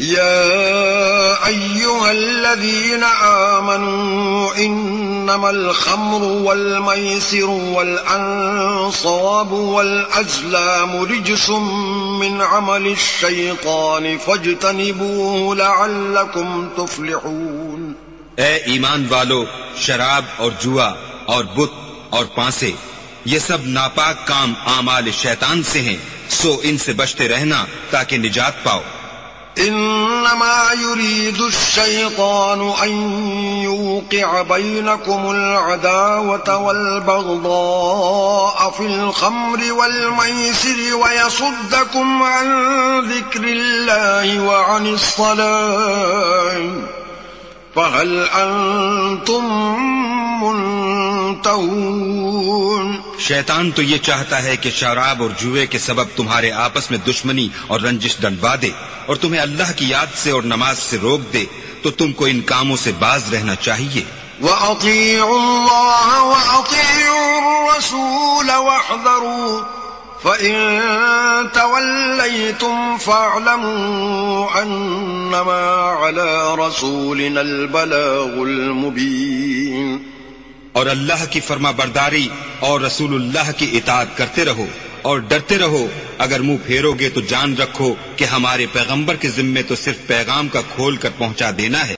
يا أيها الذين آمنوا إنما الخمر والميسر والأنصاب والأزلام رجس من عمل الشيطان فاجتنبوه لعلكم تفلحون۔ اے ایمان والو، شراب اور جوا اور بت اور پانسے یہ سب ناپاک کام اعمال شیطان سے ہیں، سو ان سے بچتے رہنا تاکہ نجات پاؤ۔ انما يريد الشيطان ان يوقع بينكم العداوة والبغضاء في الخمر والميسر ويصدكم عن ذكر الله وعن الصلاة فهل انتم منتهون۔ شیطان تو یہ چاہتا ہے کہ شراب اور جوے کے سبب تمہارے آپس میں دشمنی اور رنجش ڈلوا دے اور تمہیں اللہ کی یاد سے اور نماز سے روک دے، تو تم کو ان کاموں سے باز رہنا چاہیے۔ وَأَطِيعُوا اللَّهَ وَأَطِيعُوا الرَّسُولَ وَاحْذَرُوا فَإِن تَوَلَّيْتُمْ فَاعْلَمُوا أَنَّمَا عَلَى رَسُولِنَا الْبَلَاغُ الْمُبِينُ۔ اور اللہ کی فرما برداری اور رسول اللہ کی اطاعت کرتے رہو اور ڈرتے رہو۔ اگر منہ پھیرو گے تو جان رکھو کہ ہمارے پیغمبر کے ذمے تو صرف پیغام کا کھول کر پہنچا دینا ہے۔